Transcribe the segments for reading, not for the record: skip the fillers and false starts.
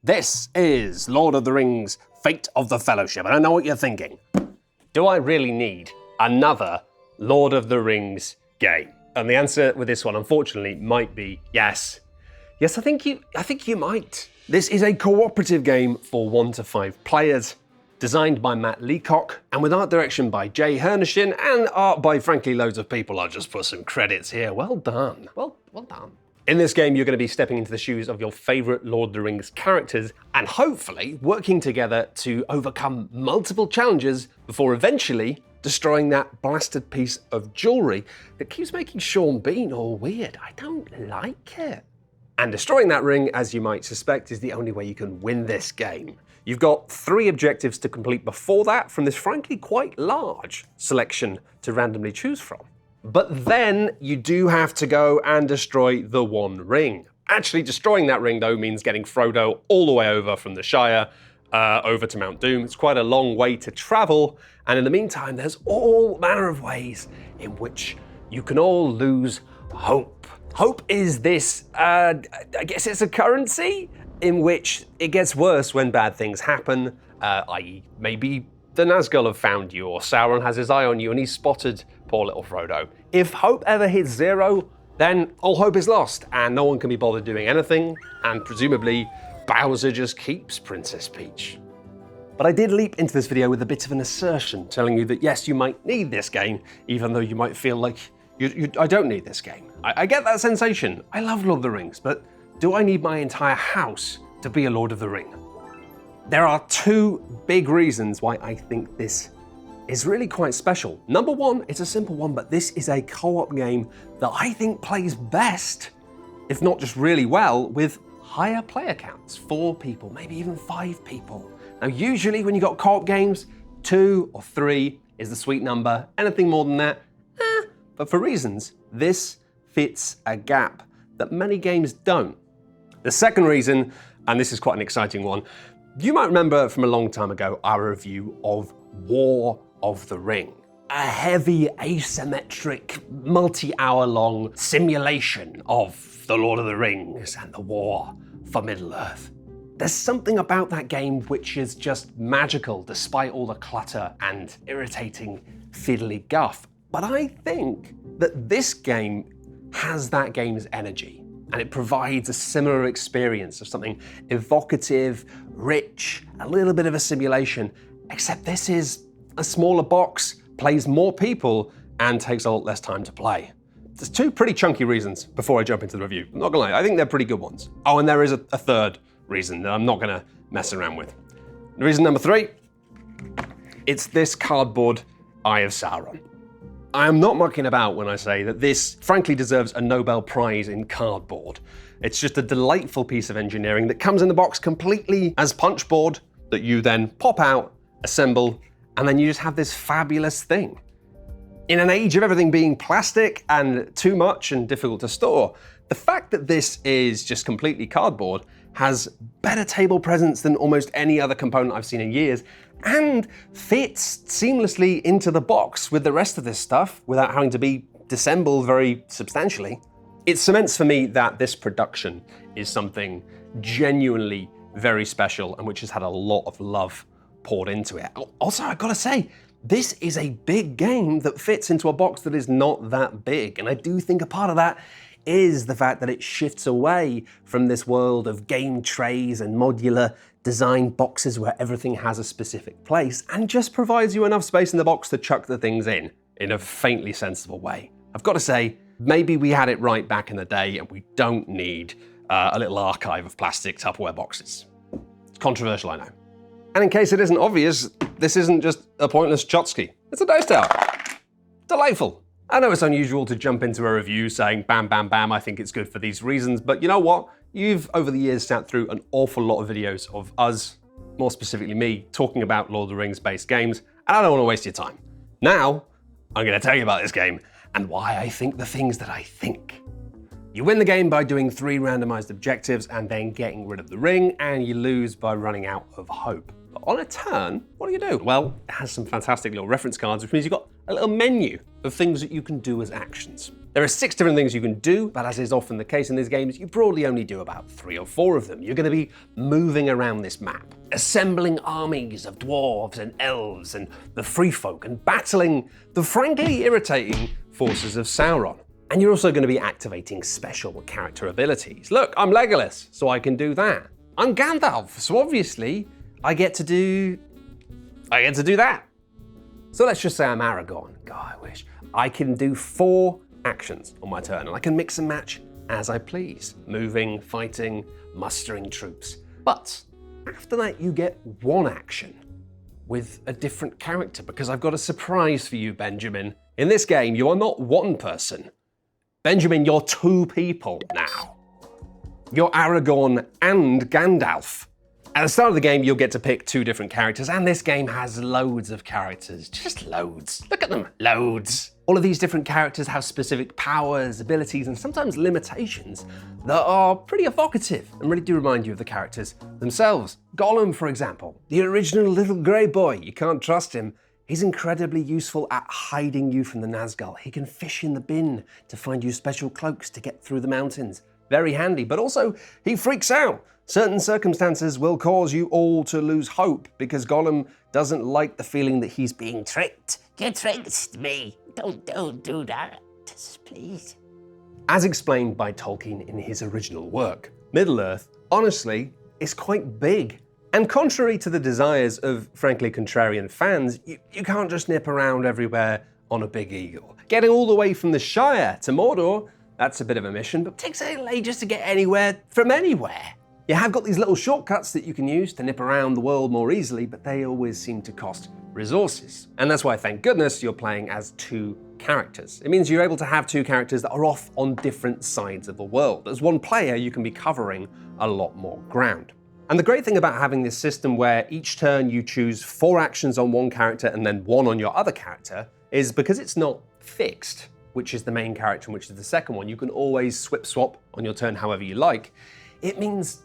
This is Lord of the Rings, Fate of the Fellowship, and I know what you're thinking. Do I really need another Lord of the Rings game? And the answer with this one, unfortunately, might be yes. Yes, I think you might. This is a cooperative game for 1 to 5 players, designed by Matt Leacock, and with art direction by Jay Hernishin, and art by, frankly, loads of people. I'll just put some credits here. Well done. Well done. In this game, you're going to be stepping into the shoes of your favourite Lord of the Rings characters and hopefully working together to overcome multiple challenges before eventually destroying that blasted piece of jewellery that keeps making Sean Bean all weird. I don't like it. And destroying that ring, as you might suspect, is the only way you can win this game. You've got 3 objectives to complete before that from this frankly quite large selection to randomly choose from. But then you do have to go and destroy the one ring. Actually, destroying that ring, though, means getting Frodo all the way over from the Shire over to Mount Doom. It's quite a long way to travel, and in the meantime, there's all manner of ways in which you can all lose hope. Hope is this, I guess it's a currency in which it gets worse when bad things happen, i.e. maybe the Nazgul have found you, or Sauron has his eye on you and he's spotted poor little Frodo. If hope ever hits 0, then all hope is lost and no one can be bothered doing anything, and presumably Bowser just keeps Princess Peach. But I did leap into this video with a bit of an assertion, telling you that yes, you might need this game, even though you might feel like I don't need this game. I get that sensation. I love Lord of the Rings, but do I need my entire house to be a Lord of the Ring? There are 2 big reasons why I think this is really quite special. Number 1, it's a simple one, but this is a co-op game that I think plays best, if not just really well, with higher player counts. 4 people, maybe even 5 people. Now, usually when you got co-op games, 2 or 3 is the sweet number. Anything more than that, But for reasons, this fits a gap that many games don't. The second reason, and this is quite an exciting one, you might remember from a long time ago our review of War of the Ring, a heavy, asymmetric, multi-hour long simulation of the Lord of the Rings and the war for Middle-earth. There's something about that game which is just magical despite all the clutter and irritating fiddly guff. But I think that this game has that game's energy, and it provides a similar experience of something evocative, rich, a little bit of a simulation, except this is a smaller box, plays more people, and takes a lot less time to play. There's 2 pretty chunky reasons before I jump into the review. I'm not gonna lie, I think they're pretty good ones. Oh, and there is a third reason that I'm not gonna mess around with. Reason number 3, it's this cardboard Eye of Sauron. I am not mucking about when I say that this frankly deserves a Nobel Prize in cardboard. It's just a delightful piece of engineering that comes in the box completely as punchboard that you then pop out, assemble, and then you just have this fabulous thing. In an age of everything being plastic and too much and difficult to store, the fact that this is just completely cardboard has better table presence than almost any other component I've seen in years, and fits seamlessly into the box with the rest of this stuff without having to be disassembled very substantially. It cements for me that this production is something genuinely very special and which has had a lot of love poured into it. Also, I've got to say, this is a big game that fits into a box that is not that big, and I do think a part of that is the fact that it shifts away from this world of game trays and modular design boxes where everything has a specific place and just provides you enough space in the box to chuck the things in a faintly sensible way. I've got to say, maybe we had it right back in the day and we don't need a little archive of plastic Tupperware boxes. It's controversial, I know. And in case it isn't obvious, this isn't just a pointless Chotsky. It's a dice tower. Delightful. I know it's unusual to jump into a review saying bam, bam, bam, I think it's good for these reasons, but you know what? You've, over the years, sat through an awful lot of videos of us, more specifically me, talking about Lord of the Rings based games, and I don't want to waste your time. Now, I'm going to tell you about this game and why I think the things that I think. You win the game by doing 3 randomized objectives and then getting rid of the ring, and you lose by running out of hope. on a turn, what do you do? Well, it has some fantastic little reference cards, which means you've got a little menu of things that you can do as actions. There are 6 different things you can do, but as is often the case in these games, you broadly only do about 3 or 4 of them. You're going to be moving around this map, assembling armies of dwarves and elves and the free folk, and battling the frankly irritating forces of Sauron. And you're also going to be activating special character abilities. Look, I'm Legolas, so I can do that. I'm Gandalf, so obviously I get to do that. So let's just say I'm Aragorn. God, I wish. I can do 4 actions on my turn, and I can mix and match as I please. Moving, fighting, mustering troops. But after that, you get 1 action with a different character, because I've got a surprise for you, Benjamin. In this game, you are not 1 person. Benjamin, you're 2 people now. You're Aragorn and Gandalf. At the start of the game, you'll get to pick 2 different characters, and this game has loads of characters. Just loads. Look at them, loads. All of these different characters have specific powers, abilities, and sometimes limitations that are pretty evocative and really do remind you of the characters themselves. Gollum, for example, the original little grey boy. You can't trust him. He's incredibly useful at hiding you from the Nazgul. He can fish in the bin to find you special cloaks to get through the mountains. Very handy, but also he freaks out. Certain circumstances will cause you all to lose hope because Gollum doesn't like the feeling that he's being tricked. You tricked me. Don't do that, please. As explained by Tolkien in his original work, Middle-earth, honestly, is quite big. And contrary to the desires of frankly contrarian fans, you can't just nip around everywhere on a big eagle. Getting all the way from the Shire to Mordor, that's a bit of a mission, but it takes a little ages to get anywhere from anywhere. You have got these little shortcuts that you can use to nip around the world more easily, but they always seem to cost resources. And that's why, thank goodness, you're playing as 2 characters. It means you're able to have 2 characters that are off on different sides of the world. As 1 player, you can be covering a lot more ground. And the great thing about having this system where each turn you choose 4 actions on 1 character and then 1 on your other character is because it's not fixed, which is the main character and which is the second one. You can always swap on your turn however you like. It means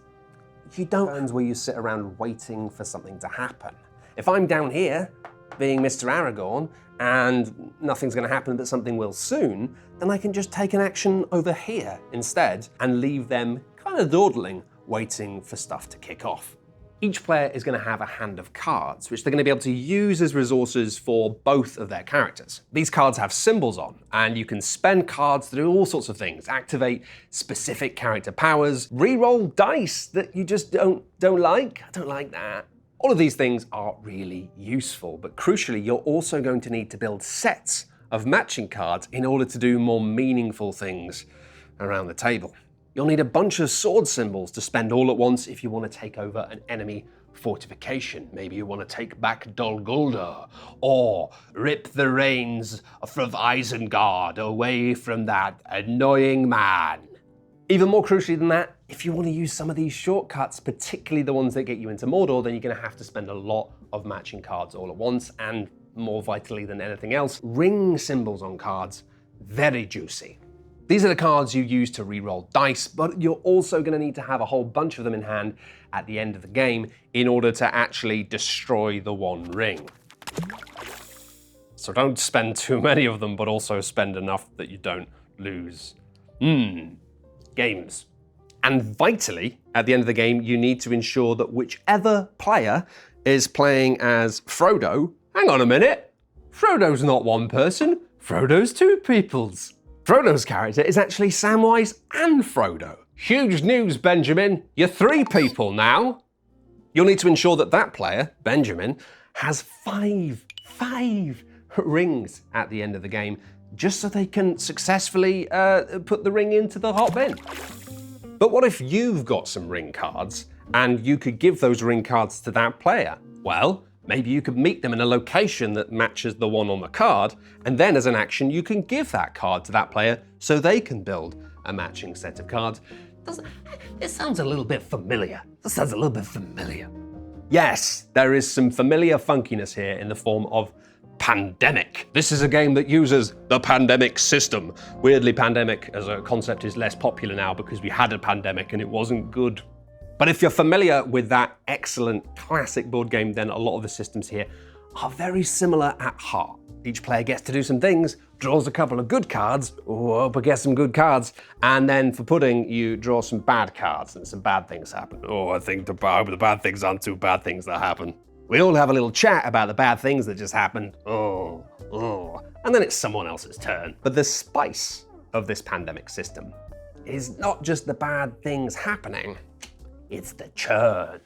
you don't turns where you sit around waiting for something to happen. If I'm down here, being Mr. Aragorn, and nothing's going to happen but something will soon, then I can just take an action over here instead and leave them kind of dawdling, waiting for stuff to kick off. Each player is going to have a hand of cards, which they're going to be able to use as resources for both of their characters. These cards have symbols on, and you can spend cards to do all sorts of things, activate specific character powers, re-roll dice that you just don't like. I don't like that. All of these things are really useful, but crucially, you're also going to need to build sets of matching cards in order to do more meaningful things around the table. You'll need a bunch of sword symbols to spend all at once if you want to take over an enemy fortification. Maybe you want to take back Dol Guldur, or rip the reins from Isengard away from that annoying man. Even more crucially than that, if you want to use some of these shortcuts, particularly the ones that get you into Mordor, then you're going to have to spend a lot of matching cards all at once, and more vitally than anything else, ring symbols on cards, very juicy. These are the cards you use to re-roll dice, but you're also going to need to have a whole bunch of them in hand at the end of the game in order to actually destroy the 1 ring. So don't spend too many of them, but also spend enough that you don't lose. Games. And vitally, at the end of the game, you need to ensure that whichever player is playing as Frodo, hang on a minute, Frodo's not 1 person, Frodo's 2 peoples. Frodo's character is actually Samwise and Frodo. Huge news, Benjamin. You're 3 people now. You'll need to ensure that that player, Benjamin, has 5 rings at the end of the game, just so they can successfully put the ring into the hot bin. But what if you've got some ring cards and you could give those ring cards to that player? Well, maybe you could meet them in a location that matches the one on the card, and then as an action, you can give that card to that player so they can build a matching set of cards. This sounds a little bit familiar. Yes, there is some familiar funkiness here in the form of Pandemic. This is a game that uses the pandemic system. Weirdly, pandemic as a concept is less popular now because we had a pandemic and it wasn't good. But if you're familiar with that excellent classic board game, then a lot of the systems here are very similar at heart. Each player gets to do some things, draws a couple of good cards, hope I get some good cards, and then for pudding, you draw some bad cards and some bad things happen. I think the bad things aren't too bad things that happen. We all have a little chat about the bad things that just happened. And then it's someone else's turn. But the spice of this pandemic system is not just the bad things happening, it's the churn.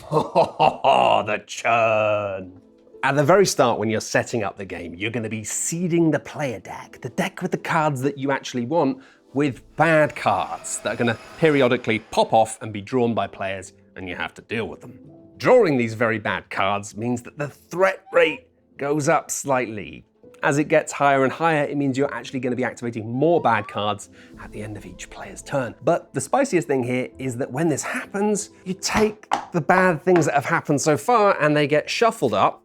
The churn. At the very start, when you're setting up the game, you're going to be seeding the player deck, the deck with the cards that you actually want, with bad cards that are going to periodically pop off and be drawn by players, and you have to deal with them. Drawing these very bad cards means that the threat rate goes up slightly. As it gets higher and higher, it means you're actually going to be activating more bad cards at the end of each player's turn. But the spiciest thing here is that when this happens, you take the bad things that have happened so far and they get shuffled up,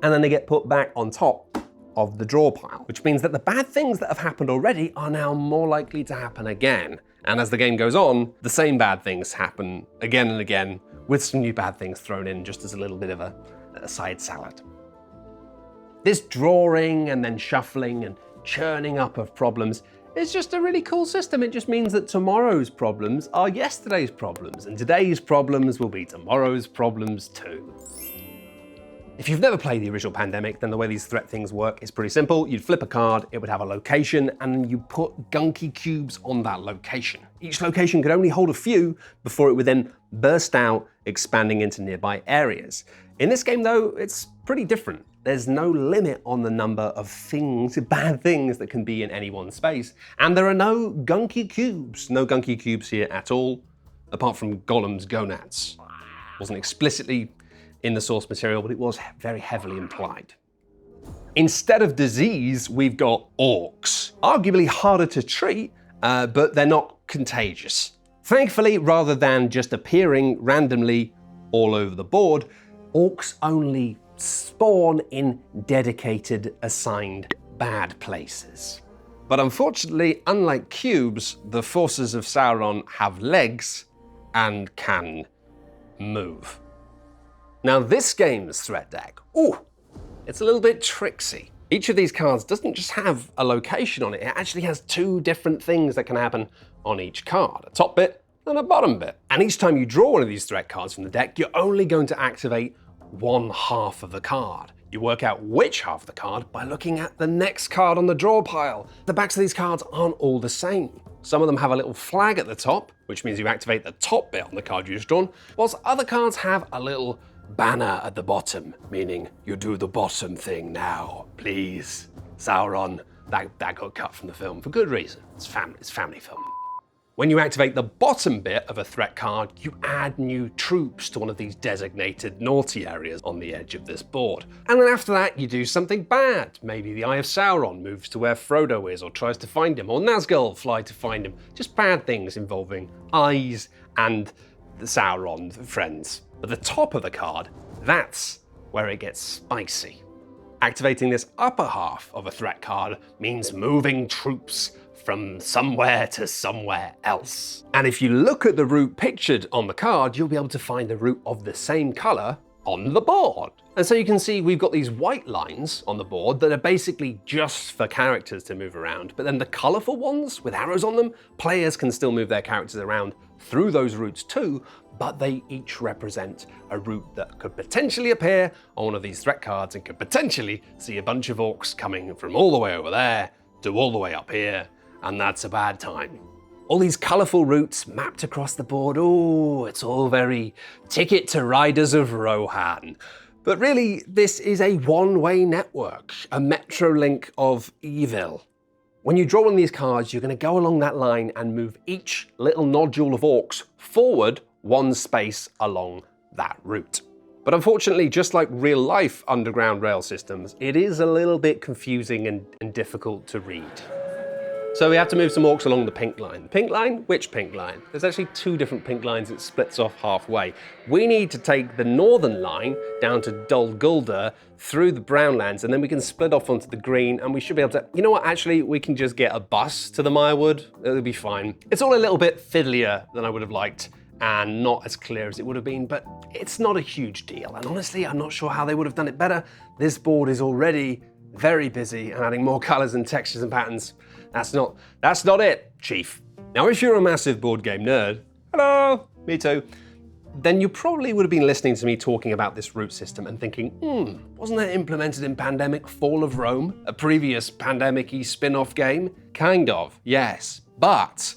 and then they get put back on top of the draw pile, which means that the bad things that have happened already are now more likely to happen again. And as the game goes on, the same bad things happen again and again, with some new bad things thrown in just as a little bit of a side salad. This drawing and then shuffling and churning up of problems is just a really cool system. It just means that tomorrow's problems are yesterday's problems, and today's problems will be tomorrow's problems too. If you've never played the original Pandemic, then the way these threat things work is pretty simple. You'd flip a card, it would have a location, and you put gunky cubes on that location. Each location could only hold a few before it would then burst out, expanding into nearby areas. In this game though, it's pretty different. There's no limit on the number of things, bad things that can be in any one space, and there are no gunky cubes. No gunky cubes here at all, apart from Gollum's gonads. Wasn't explicitly in the source material, but it was very heavily implied. Instead of disease, we've got orcs. Arguably harder to treat, but they're not contagious. Thankfully, rather than just appearing randomly all over the board, orcs only spawn in dedicated, assigned bad places. But unfortunately, unlike cubes, the forces of Sauron have legs and can move. Now this game's threat deck, it's a little bit tricksy. Each of these cards doesn't just have a location on it, it actually has two different things that can happen on each card, a top bit and a bottom bit. And each time you draw one of these threat cards from the deck, you're only going to activate one half of the card. You work out which half of the card by looking at the next card on the draw pile. The backs of these cards aren't all the same. Some of them have a little flag at the top, which means you activate the top bit on the card you've just drawn, whilst other cards have a little banner at the bottom, meaning you do the bottom thing now, please. Sauron, that got cut from the film for good reason. It's family film. When you activate the bottom bit of a threat card, you add new troops to one of these designated naughty areas on the edge of this board. And then after that, you do something bad. Maybe the Eye of Sauron moves to where Frodo is or tries to find him, or Nazgul fly to find him. Just bad things involving eyes and the Sauron friends. But the top of the card, that's where it gets spicy. Activating this upper half of a threat card means moving troops from somewhere to somewhere else. And if you look at the route pictured on the card, you'll be able to find the route of the same color on the board. And so you can see we've got these white lines on the board that are basically just for characters to move around, but then the colorful ones with arrows on them, players can still move their characters around through those routes too, but they each represent a route that could potentially appear on one of these threat cards and could potentially see a bunch of orcs coming from all the way over there to all the way up here, and that's a bad time. All these colorful routes mapped across the board, it's all very Ticket to Riders of Rohan. But really, this is a one-way network, a Metrolink of evil. When you draw one of these cards, you're going to go along that line and move each little nodule of orcs forward one space along that route. But unfortunately, just like real life underground rail systems, it is a little bit confusing and difficult to read. So we have to move some orcs along the pink line. The pink line? Which pink line? There's actually two different pink lines. It splits off halfway. We need to take the northern line down to Dol Guldur through the brown lands, and then we can split off onto the green, and we should be able to, you know what, actually, we can just get a bus to the Mirewood. It'll be fine. It's all a little bit fiddlier than I would have liked, and not as clear as it would have been, but it's not a huge deal. And honestly, I'm not sure how they would have done it better. This board is already very busy and adding more colors and textures and patterns. That's not it, Chief. Now, if you're a massive board game nerd, hello, me too, then you probably would have been listening to me talking about this root system and thinking, wasn't that implemented in Pandemic Fall of Rome, a previous Pandemic-y spin-off game? Kind of, yes. But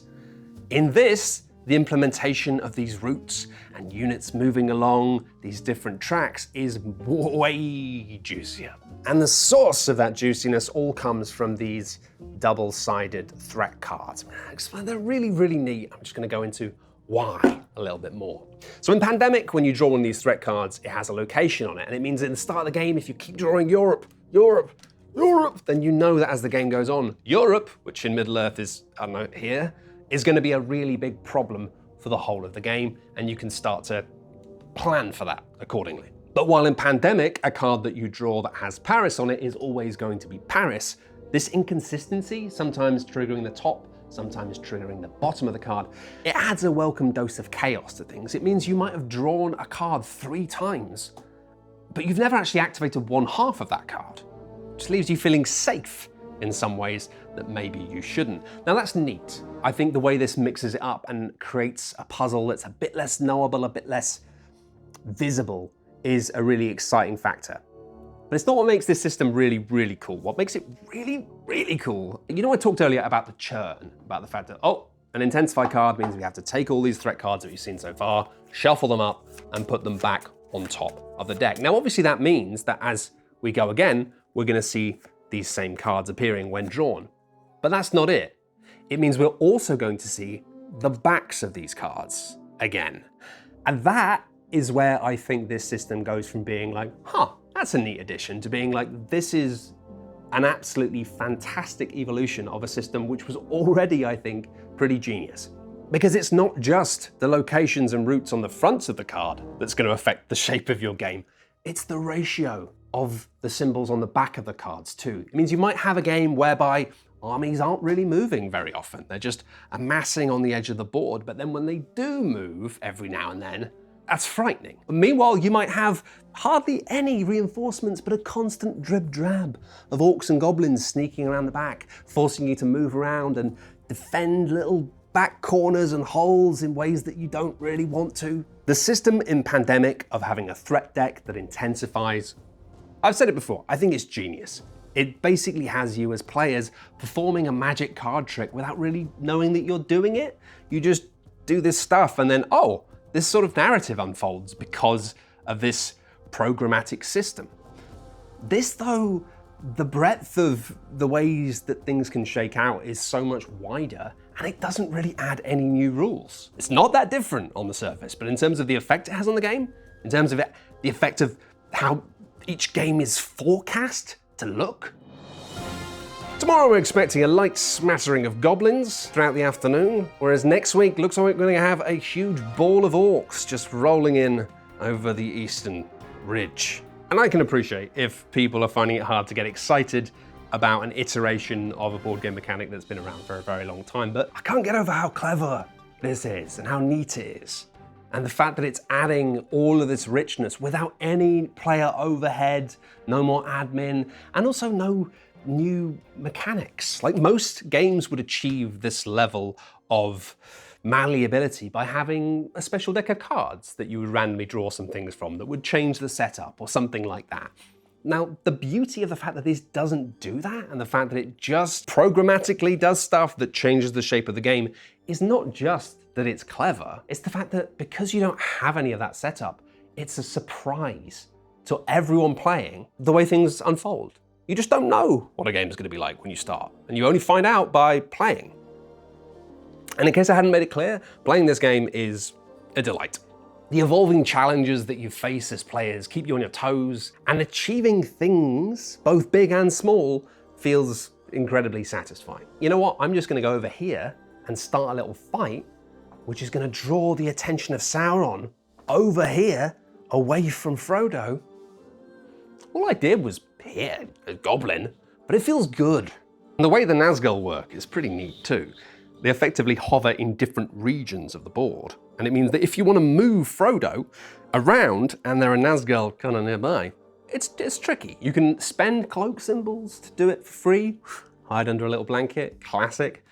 in this, the implementation of these routes and units moving along these different tracks is way juicier. And the source of that juiciness all comes from these double-sided threat cards. They're really, really neat. I'm just gonna go into why a little bit more. So in Pandemic, when you draw one of these threat cards, it has a location on it, and it means at the start of the game, if you keep drawing Europe, then you know that as the game goes on, Europe, which in Middle-earth is, I don't know, here, is gonna be a really big problem for the whole of the game, and you can start to plan for that accordingly. But while in Pandemic, a card that you draw that has Paris on it is always going to be Paris, this inconsistency, sometimes triggering the top, sometimes triggering the bottom of the card, it adds a welcome dose of chaos to things. It means you might have drawn a card 3 times, but you've never actually activated one half of that card. It just leaves you feeling safe in some ways that maybe you shouldn't. Now that's neat. I think the way this mixes it up and creates a puzzle that's a bit less knowable, a bit less visible, is a really exciting factor. But it's not what makes this system really, really cool. What makes it really, really cool, you know, I talked earlier about the churn, about the fact that, an intensify card means we have to take all these threat cards that we've seen so far, shuffle them up, and put them back on top of the deck. Now, obviously that means that as we go again, we're gonna see these same cards appearing when drawn. But that's not it. It means we're also going to see the backs of these cards again. And that is where I think this system goes from being like, that's a neat addition, to being like, this is an absolutely fantastic evolution of a system which was already, I think, pretty genius. Because it's not just the locations and routes on the fronts of the card that's going to affect the shape of your game. It's the ratio of the symbols on the back of the cards too. It means you might have a game whereby armies aren't really moving very often. They're just amassing on the edge of the board, but then when they do move every now and then, that's frightening. Meanwhile, you might have hardly any reinforcements, but a constant drib-drab of orcs and goblins sneaking around the back, forcing you to move around and defend little back corners and holes in ways that you don't really want to. The system in Pandemic of having a threat deck that intensifies, I've said it before, I think it's genius. It basically has you as players performing a magic card trick without really knowing that you're doing it. You just do this stuff and then, this sort of narrative unfolds because of this programmatic system. This though, the breadth of the ways that things can shake out is so much wider, and it doesn't really add any new rules. It's not that different on the surface, but in terms of the effect it has on the game, in terms of the effect of how each game is forecast to look. Tomorrow we're expecting a light smattering of goblins throughout the afternoon, whereas next week looks like we're going to have a huge ball of orcs just rolling in over the eastern ridge. And I can appreciate if people are finding it hard to get excited about an iteration of a board game mechanic that's been around for a very long time, but I can't get over how clever this is and how neat it is. And the fact that it's adding all of this richness without any player overhead, no more admin, and also no new mechanics. Like most games would achieve this level of malleability by having a special deck of cards that you would randomly draw some things from that would change the setup or something like that. Now, the beauty of the fact that this doesn't do that and the fact that it just programmatically does stuff that changes the shape of the game is not just that it's clever, it's the fact that because you don't have any of that setup, it's a surprise to everyone playing the way things unfold. You just don't know what a game is going to be like when you start, and you only find out by playing. And in case I hadn't made it clear, playing this game is a delight. The evolving challenges that you face as players keep you on your toes, and achieving things, both big and small, feels incredibly satisfying. You know what? I'm just going to go over here and start a little fight, which is going to draw the attention of Sauron over here, away from Frodo. All I did was hit a goblin, but it feels good. And the way the Nazgul work is pretty neat too. They effectively hover in different regions of the board. And it means that if you want to move Frodo around and there are Nazgul kind of nearby, it's tricky. You can spend cloak symbols to do it for free, hide under a little blanket, classic.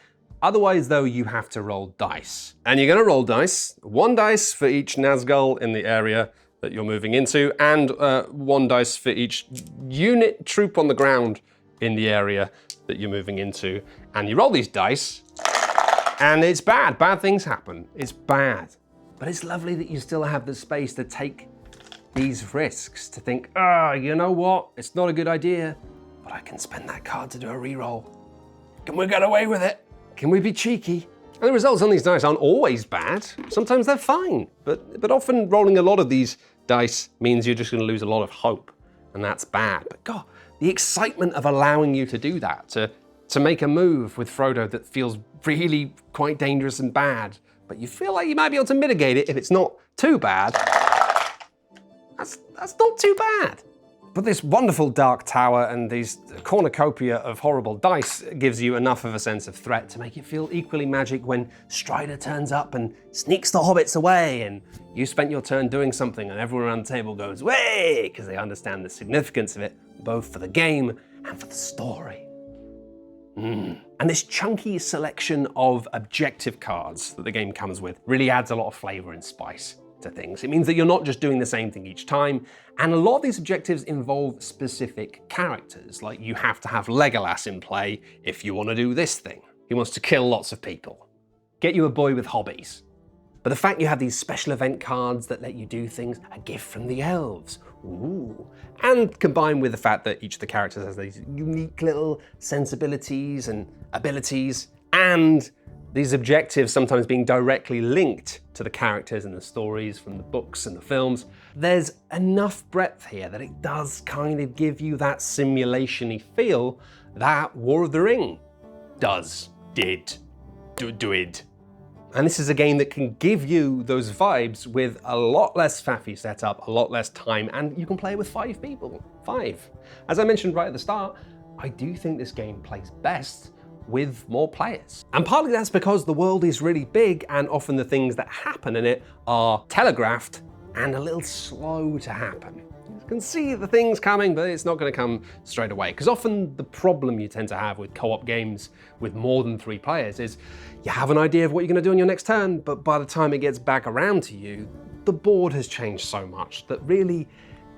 Otherwise though, you have to roll dice. And you're gonna roll dice, 1 dice for each Nazgul in the area that you're moving into, and 1 dice for each unit troop on the ground in the area that you're moving into. And you roll these dice, and it's bad. Bad things happen. It's bad. But it's lovely that you still have the space to take these risks, to think, you know what? It's not a good idea, but I can spend that card to do a reroll. Can we get away with it? Can we be cheeky? And the results on these dice aren't always bad. Sometimes they're fine, but often rolling a lot of these dice means you're just gonna lose a lot of hope, and that's bad. But God, the excitement of allowing you to do that, to make a move with Frodo that feels really quite dangerous and bad, but you feel like you might be able to mitigate it if it's not too bad. That's not too bad. But this wonderful dark tower and these cornucopia of horrible dice gives you enough of a sense of threat to make it feel equally magic when Strider turns up and sneaks the hobbits away, and you spent your turn doing something and everyone around the table goes, "Way!" because they understand the significance of it, both for the game and for the story. And this chunky selection of objective cards that the game comes with really adds a lot of flavor and spice to things. It means that you're not just doing the same thing each time, and a lot of these objectives involve specific characters, like you have to have Legolas in play if you want to do this thing. He wants to kill lots of people. Get you a boy with hobbies. But the fact you have these special event cards that let you do things, a gift from the elves, ooh. And combined with the fact that each of the characters has these unique little sensibilities and abilities, and these objectives sometimes being directly linked to the characters and the stories from the books and the films, there's enough breadth here that it does kind of give you that simulation-y feel that War of the Ring did. And this is a game that can give you those vibes with a lot less faffy setup, a lot less time, and you can play with 5 people. 5. As I mentioned right at the start, I do think this game plays best with more players. And partly that's because the world is really big and often the things that happen in it are telegraphed and a little slow to happen. You can see the things coming, but it's not going to come straight away. Because often the problem you tend to have with co-op games with more than 3 players is you have an idea of what you're going to do on your next turn, but by the time it gets back around to you, the board has changed so much that really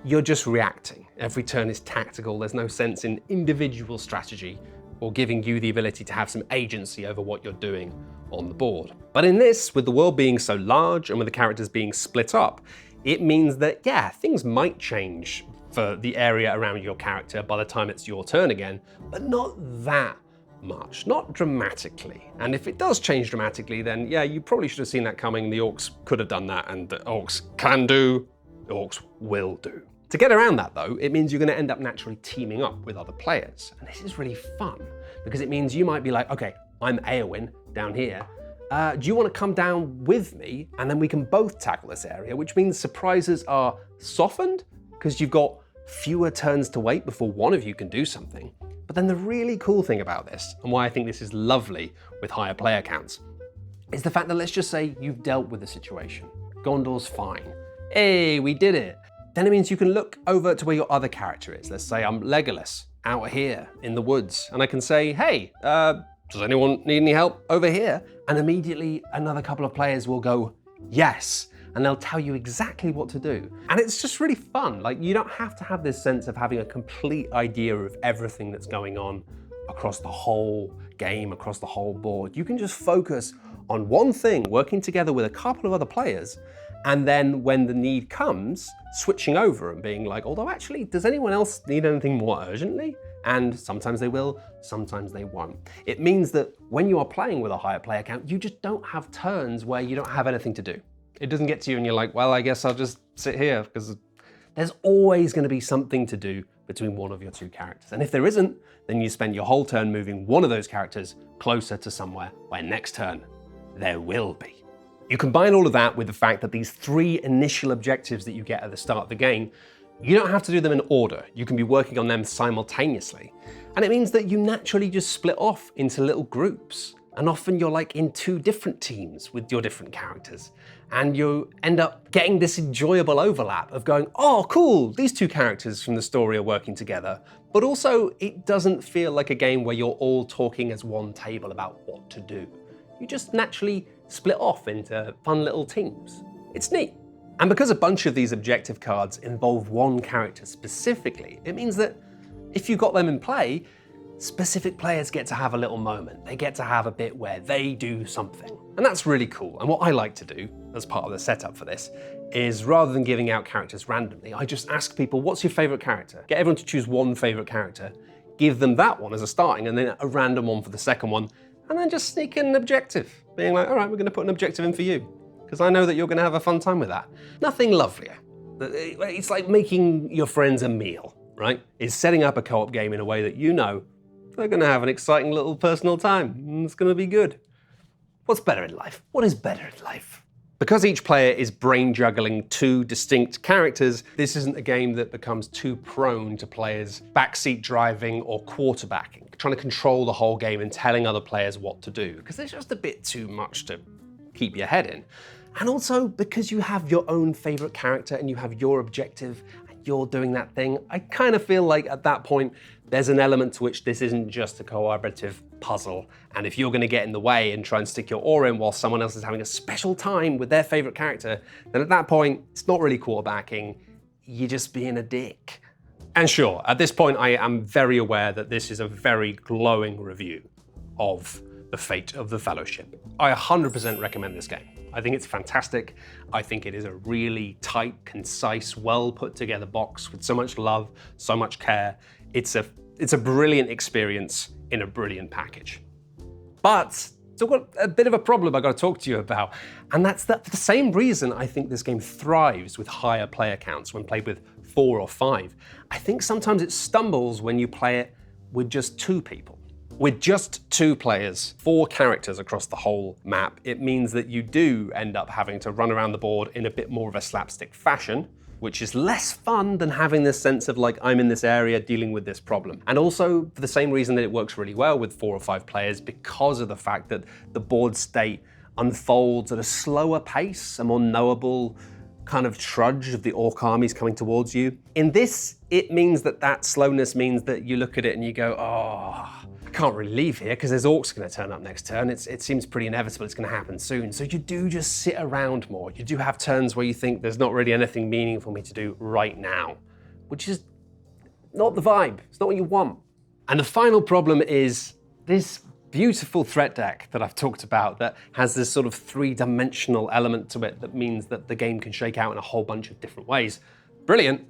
you're just reacting. Every turn is tactical. There's no sense in individual strategy or giving you the ability to have some agency over what you're doing on the board. But in this, with the world being so large and with the characters being split up, it means that, yeah, things might change for the area around your character by the time it's your turn again, but not that much, not dramatically. And if it does change dramatically, then yeah, you probably should have seen that coming. The orcs could have done that, and the orcs can do, the orcs will do. To get around that though, it means you're gonna end up naturally teaming up with other players. And this is really fun because it means you might be like, okay, I'm Eowyn down here. Do you wanna come down with me? And then we can both tackle this area, which means surprises are softened because you've got fewer turns to wait before one of you can do something. But then the really cool thing about this, and why I think this is lovely with higher player counts, is the fact that let's just say you've dealt with the situation. Gondor's fine. Hey, we did it. Then it means you can look over to where your other character is. Let's say I'm Legolas out here in the woods, and I can say, hey, does anyone need any help over here? And immediately another couple of players will go, yes, and they'll tell you exactly what to do. And it's just really fun. Like, you don't have to have this sense of having a complete idea of everything that's going on across the whole game, across the whole board. You can just focus on one thing, working together with a couple of other players, and then when the need comes, switching over and being like, although actually, does anyone else need anything more urgently? And sometimes they will, sometimes they won't. It means that when you are playing with a higher player count, you just don't have turns where you don't have anything to do. It doesn't get to you and you're like, well, I guess I'll just sit here, because there's always gonna be something to do between one of your 2 characters. And if there isn't, then you spend your whole turn moving one of those characters closer to somewhere where next turn there will be. You combine all of that with the fact that these 3 initial objectives that you get at the start of the game, you don't have to do them in order. You can be working on them simultaneously. And it means that you naturally just split off into little groups. And often you're like in two different teams with your different characters. And you end up getting this enjoyable overlap of going, oh, cool, these two characters from the story are working together. But also, it doesn't feel like a game where you're all talking as one table about what to do. You just naturally split off into fun little teams. It's neat. And because a bunch of these objective cards involve one character specifically, it means that if you got them in play, specific players get to have a little moment. They get to have a bit where they do something. And that's really cool. And what I like to do as part of the setup for this is rather than giving out characters randomly, I just ask people, what's your favorite character? Get everyone to choose one favorite character, give them that one as a starting, and then a random one for the second one, and then just sneak in an objective, being like, all right, we're gonna put an objective in for you, because I know that you're gonna have a fun time with that. Nothing lovelier. It's like making your friends a meal, right? Is setting up a co-op game in a way that you know they're gonna have an exciting little personal time, and it's gonna be good. What's better in life? What is better in life? Because each player is brain juggling two distinct characters, this isn't a game that becomes too prone to players backseat driving or quarterbacking, trying to control the whole game and telling other players what to do, because there's just a bit too much to keep your head in. And also because you have your own favorite character and you have your objective and you're doing that thing, I kind of feel like at that point, there's an element to which this isn't just a collaborative puzzle. And if you're gonna get in the way and try and stick your oar in while someone else is having a special time with their favorite character, then at that point, it's not really quarterbacking, you're just being a dick. And sure, at this point, I am very aware that this is a very glowing review of the fate of the Fellowship. I 100% recommend this game. I think it's fantastic. I think it is a really tight, concise, well put together box with so much love, so much care. It's a brilliant experience in a brilliant package. But I've got a bit of a problem I've got to talk to you about, and that's that for the same reason I think this game thrives with higher player counts when played with 4 or 5. I think sometimes it stumbles when you play it with just 2 people. With just 2 players, 4 characters across the whole map, it means that you do end up having to run around the board in a bit more of a slapstick fashion, which is less fun than having this sense of like, I'm in this area dealing with this problem. And also for the same reason that it works really well with 4 or 5 players, because of the fact that the board state unfolds at a slower pace, a more knowable kind of trudge of the orc armies coming towards you. In this, it means that that slowness means that you look at it and you go, oh, I can't really leave here because there's orcs gonna turn up next turn. It seems pretty inevitable it's gonna happen soon. So you do just sit around more. You do have turns where you think there's not really anything meaningful for me to do right now, which is not the vibe. It's not what you want. And the final problem is this beautiful threat deck that I've talked about that has this sort of 3-dimensional element to it that means that the game can shake out in a whole bunch of different ways. Brilliant.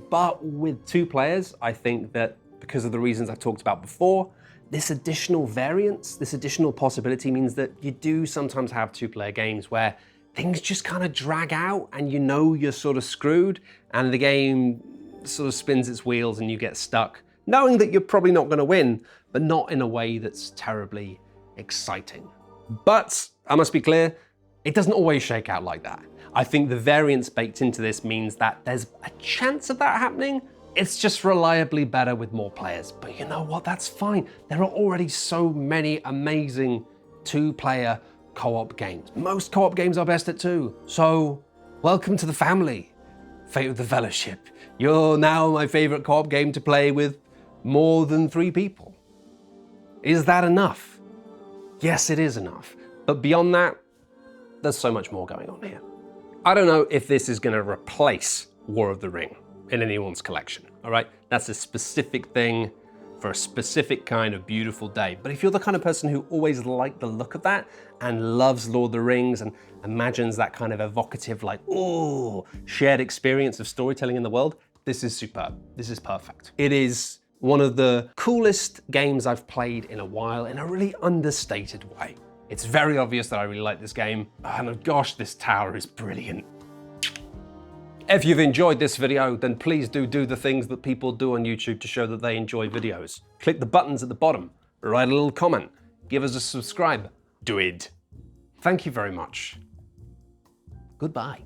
But with 2 players, I think that because of the reasons I've talked about before, this additional variance, this additional possibility means that you do sometimes have 2-player games where things just kind of drag out and you know you're sort of screwed and the game sort of spins its wheels and you get stuck, knowing that you're probably not going to win, but not in a way that's terribly exciting. But I must be clear, it doesn't always shake out like that. I think the variance baked into this means that there's a chance of that happening. It's just reliably better with more players. But you know what, that's fine. There are already so many amazing 2-player co-op games. Most co-op games are best at 2. So welcome to the family, Fate of the Fellowship. You're now my favorite co-op game to play with more than 3 people. Is that enough? Yes, it is enough. But beyond that, there's so much more going on here. I don't know if this is gonna replace War of the Ring in anyone's collection, all right? That's a specific thing for a specific kind of beautiful day. But if you're the kind of person who always liked the look of that and loves Lord of the Rings and imagines that kind of evocative, like, ooh, shared experience of storytelling in the world, this is superb. This is perfect. It is one of the coolest games I've played in a while in a really understated way. It's very obvious that I really like this game, and gosh, this tower is brilliant. If you've enjoyed this video, then please do the things that people do on YouTube to show that they enjoy videos. Click the buttons at the bottom, write a little comment, give us a subscribe. Do it. Thank you very much. Goodbye.